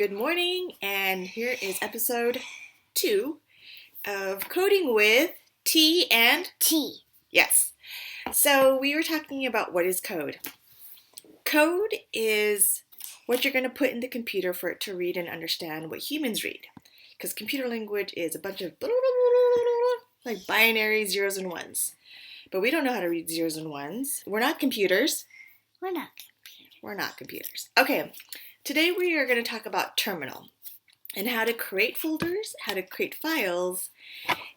Good morning, and here is episode 2 of Coding with T and T. Yes. So we were talking about what is code. Code is what you're going to put in the computer for it to read and understand what humans read. Because computer language is a bunch of like binary zeros and ones. But we don't know how to read zeros and ones. We're not computers. We're not computers. Okay. Today we are going to talk about terminal and how to create folders, how to create files,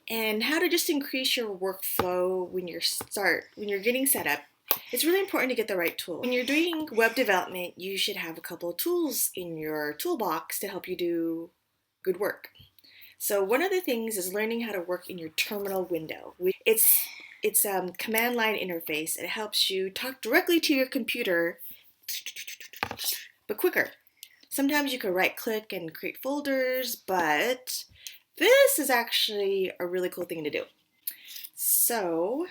and how to just increase your workflow when you're getting set up. It's really important to get the right tool. When you're doing web development, you should have a couple of tools in your toolbox to help you do good work. So one of the things is learning how to work in your terminal window. It's a command line interface. It helps you talk directly to your computer, but quicker. Sometimes you could right click and create folders, but this is actually a really cool thing to do. So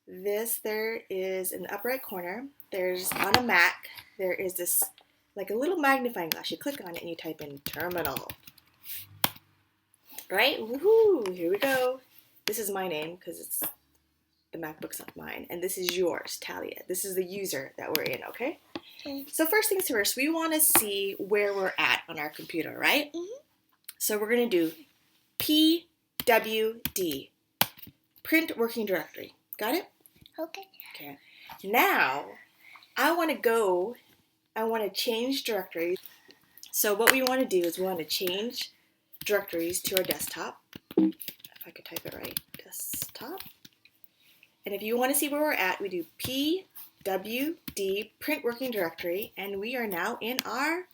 there is in the upper right corner, there's on a Mac, there is this like a little magnifying glass. You click on it and you type in terminal. Right? Woohoo! Here we go. This is my name because it's the MacBook's not mine, and this is yours, Talia. This is the user that we're in, okay? So first things first, we want to see where we're at on our computer, right? Mm-hmm. So we're going to do pwd, print working directory. Got it? Okay. Now, I want to change directories. So what we want to do is we want to change directories to our desktop. If I could type it right, desktop. And if you want to see where we're at, we do pwd, print working directory, and we are now in our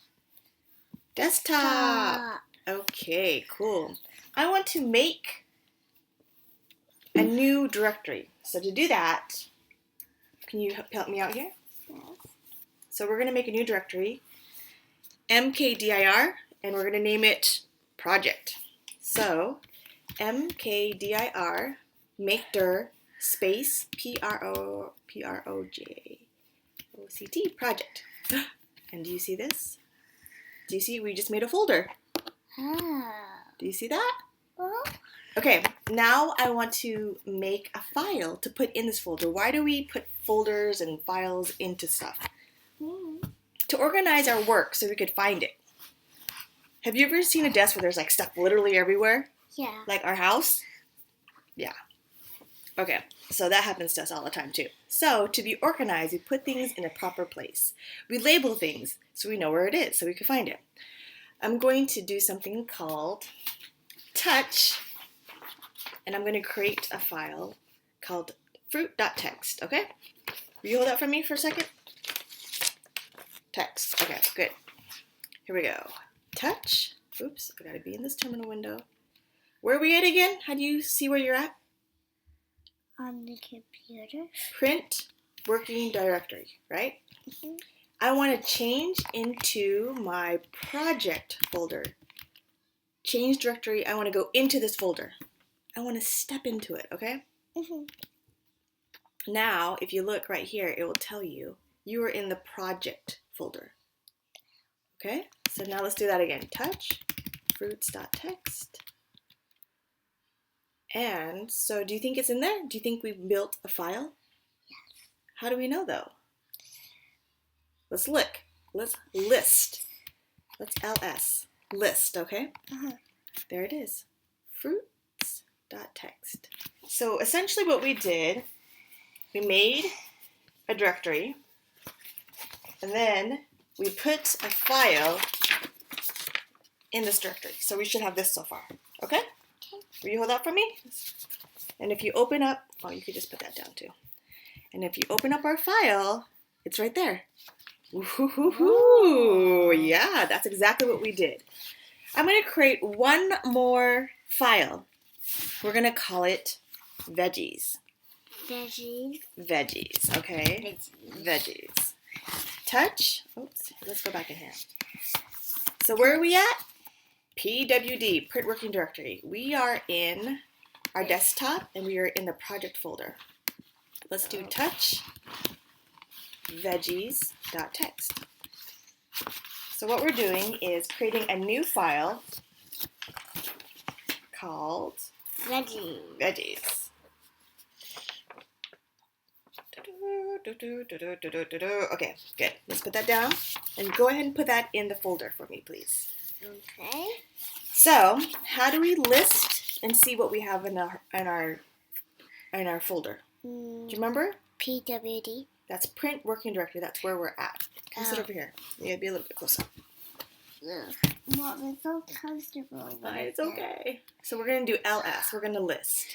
desktop. Okay, cool. I want to make a new directory. So to do that, can you help me out here? Yes. So we're going to make a new directory, mkdir, and we're going to name it project. So mkdir, mkdir, space project, project. And do you see this? Do you see we just made a folder? Do you see that? Okay, now I want to make a file to put in this folder. Why do we put folders and files into stuff? To organize our work so we could find it. Have you ever seen a desk where there's like stuff literally everywhere? Yeah. Like our house? Yeah. Okay, so that happens to us all the time too. So to be organized, we put things in a proper place. We label things so we know where it is, so we can find it. I'm going to do something called touch, and I'm going to create a file called fruit.txt, okay? Will you hold that for me for a second? Text, okay, good. Here we go. Touch, oops, I gotta be in this terminal window. Where are we at again? How do you see where you're at? On the computer. Print working directory, right? Mm-hmm. I want to change into my project folder. Change directory, I want to go into this folder. I want to step into it, okay? Mm-hmm. Now, if you look right here, it will tell you you are in the project folder. Okay? So now let's do that again. Touch, fruits.txt. And so do you think it's in there? Do you think we built a file? Yes. How do we know though? Let's look. Let's list. Let's ls. List, okay? There it is. Fruits.txt. So essentially what we did, we made a directory, and then we put a file in this directory. So we should have this so far, okay? Will you hold that for me? And if you open up, oh, you could just put that down too. And if you open up our file, it's right there. Ooh, yeah, that's exactly what we did. I'm going to create one more file. We're going to call it veggies. Veggies, okay? Veggies. Touch. Oops, let's go back in here. So where are we at? pwd, print working directory. We are in our desktop and we are in the project folder. Let's do touch veggies.txt. So what we're doing is creating a new file called veggies. Okay, good. Let's put that down. And go ahead and put that in the folder for me, please. Okay. So, how do we list and see what we have in our folder? Do you remember? PWD. That's print working directory. That's where we're at. Come sit over here. You gotta be a little bit closer. Mom, it's so comfortable. It's okay. So we're gonna do ls. We're gonna list.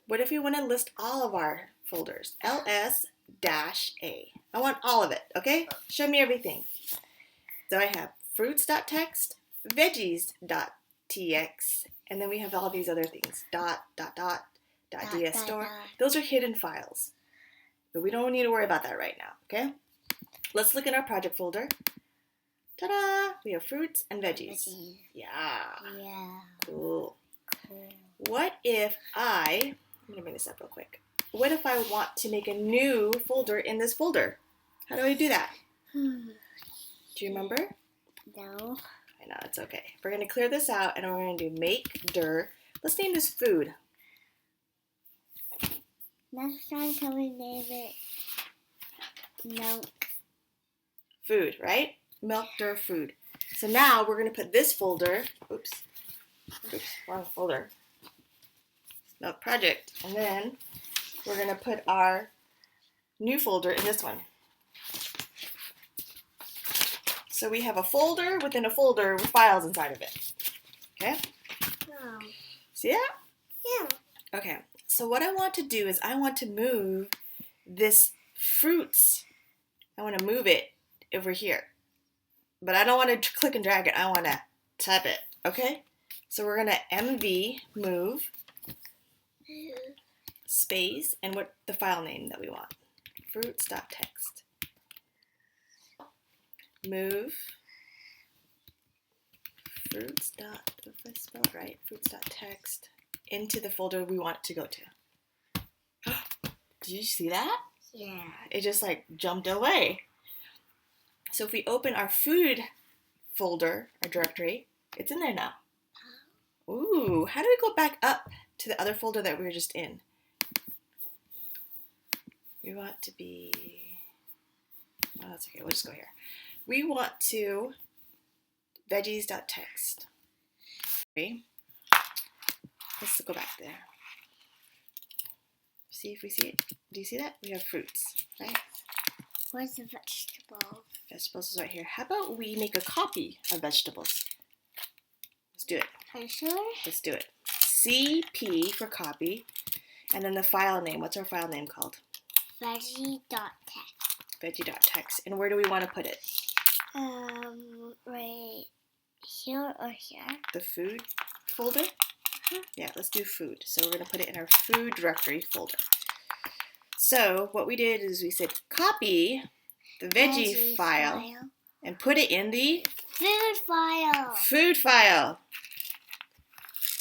What if we want to list all of our folders? ls-a. I want all of it. Okay. Show me everything. So I have fruits.txt, veggies.txt, and then we have all these other things. .dsstore. Those are hidden files. But we don't need to worry about that right now, okay? Let's look in our project folder. Ta-da! We have fruits and veggies. Yeah. Cool. What if I'm going to bring this up real quick. What if I want to make a new folder in this folder? How do I do that? Do you remember? No. I know, it's okay. We're going to clear this out and we're going to do mkdir. Let's name this food. Next time, can we name it milk? Food, right? Mkdir food. So now we're going to put this folder, oops, wrong folder, milk project, and then we're going to put our new folder in this one. So we have a folder within a folder with files inside of it. Okay? Oh. See that? Yeah. Okay. So what I want to do is I want to move this fruits. I want to move it over here. But I don't want to click and drag it. I want to type it. Okay? So we're going to mv move space and what the file name that we want. Fruits.txt. Move fruits.txt into the folder we want it to go to. Did you see that? Yeah. It just like jumped away. So if we open our food folder, our directory, it's in there now. Ooh, how do we go back up to the other folder that we were just in? We want to be, oh, that's okay, we'll just go here. We want to veggies.txt. Let's go back there. See if we see it. Do you see that? We have fruits, right? Where's the vegetable? Vegetables is right here. How about we make a copy of vegetables? Let's do it. Are you sure? Let's do it. CP for copy, and then the file name. What's our file name called? Veggie.txt. Veggie.txt. And where do we want to put it? Right here or here? The food folder? Yeah, let's do food. So we're going to put it in our food directory folder. So what we did is we said copy the veggie file and put it in the food file.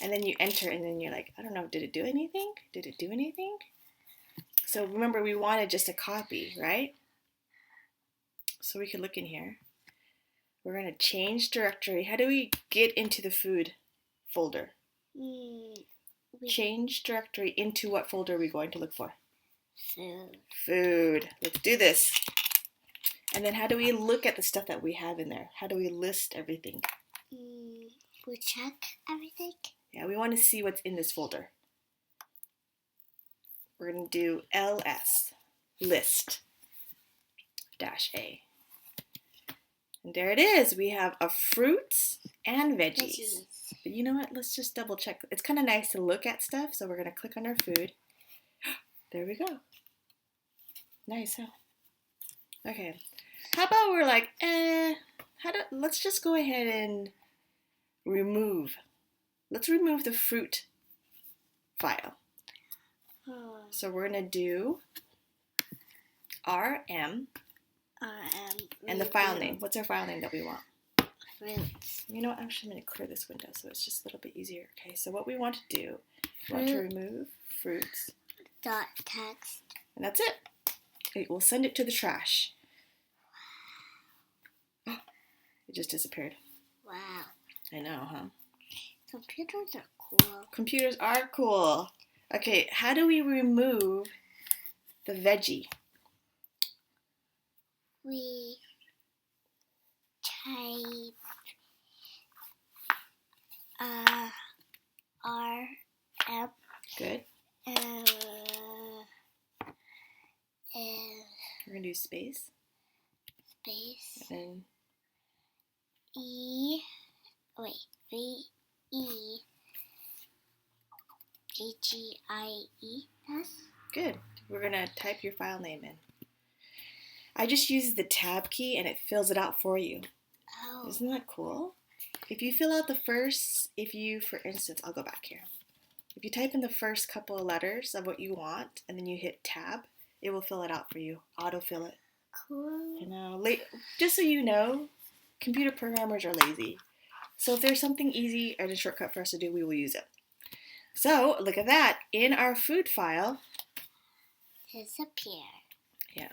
And then you enter and then you're like, I don't know, did it do anything? Did it do anything? So remember, we wanted just a copy, right? So we could look in here. We're going to change directory. How do we get into the food folder? Change directory into what folder are we going to look for? Food. Let's do this. And then how do we look at the stuff that we have in there? How do we list everything? We check everything. Yeah, we want to see what's in this folder. We're going to do ls, list, -a. And there it is. We have a fruits and veggies. But you know what? Let's just double check. It's kind of nice to look at stuff. So we're going to click on our food. There we go. Nice, huh? Okay. How about we're like, let's just go ahead and remove. Let's remove the fruit file. So we're going to do rm and the file name. What's our file name that we want? Fruits. You know what? I'm just going to clear this window so it's just a little bit easier. Okay, so what we want to do, we want to remove fruits.txt. And that's it. Okay, we'll send it to the trash. It just disappeared. Wow. I know, huh? Computers are cool. Computers are cool. Okay, how do we remove the veggie? We type RM Good. and We're going to do space. space And VEGGIE. good. We're going to type your file name in. I just use the tab key and it fills it out for you. Oh. Isn't that cool? If you fill out for instance, I'll go back here. If you type in the first couple of letters of what you want and then you hit tab, it will fill it out for you. Autofill it. Cool. You know, just so you know, computer programmers are lazy. So if there's something easy and a shortcut for us to do, we will use it. So look at that. In our food file, Disappear. yeah.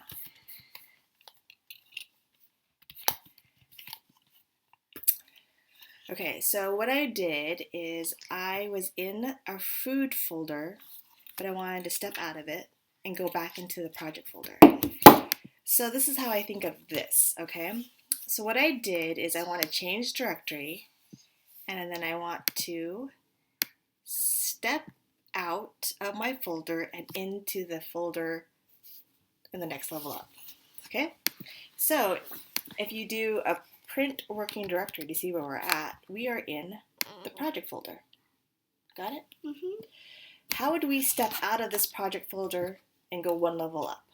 Okay, so what I did is I was in our food folder, but I wanted to step out of it and go back into the project folder. So this is how I think of this, okay? So what I did is I want to change directory, and then I want to step out of my folder and into the folder in the next level up, okay? So if you do a print working directory to see where we're at, we are in the project folder. Got it? Mm-hmm. How would we step out of this project folder and go one level up?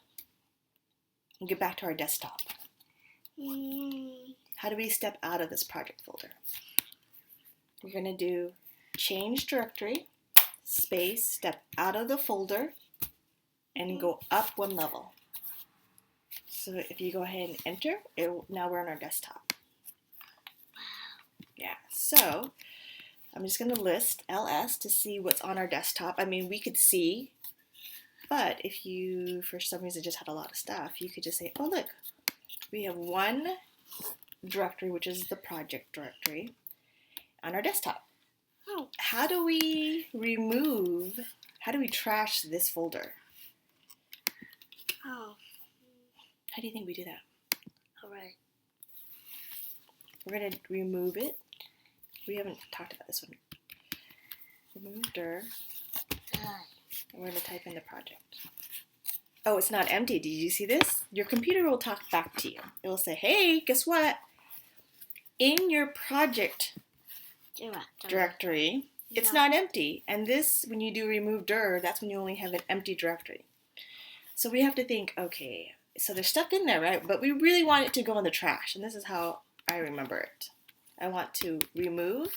And get back to our desktop. How do we step out of this project folder? We're going to do change directory, space, step out of the folder, and go up one level. So if you go ahead and enter, now we're on our desktop. Yeah, so I'm just going to list ls to see what's on our desktop. I mean, we could see, but if you, for some reason, just had a lot of stuff, you could just say, oh, look, we have one directory, which is the project directory, on our desktop. Oh. How do we trash this folder? Oh. How do you think we do that? All right. We're going to remove it. We haven't talked about this one. Remove dir. And we're going to type in the project. Oh, it's not empty. Did you see this? Your computer will talk back to you. It will say, hey, guess what? In your project directory, it's not empty. And this, when you do remove dir, that's when you only have an empty directory. So we have to think, okay, so there's stuff in there, right? But we really want it to go in the trash. And this is how I remember it. I want to remove,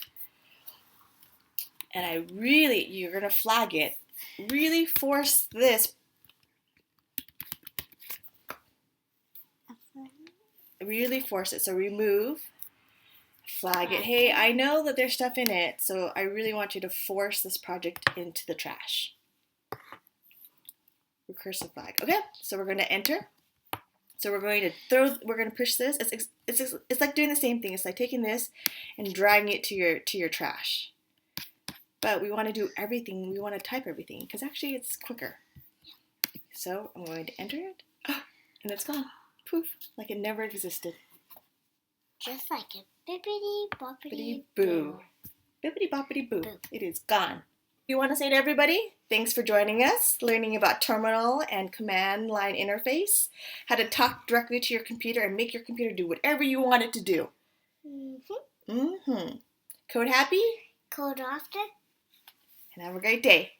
and you're going to flag it, really force this, really force it. So remove, flag it. Hey, I know that there's stuff in it, so I really want you to force this project into the trash. Recursive flag. Okay, so we're going to enter. So we're going to push this. It's like doing the same thing. It's like taking this and dragging it to your trash. But we want to do everything. We want to type everything because actually it's quicker. So I'm going to enter it, and it's gone. Poof, like it never existed. Just like a bippity boppity boo. Bippity boppity boo. It is gone. You want to say to everybody, thanks for joining us, learning about terminal and command line interface, how to talk directly to your computer and make your computer do whatever you want it to do. Code happy? Code often? And have a great day.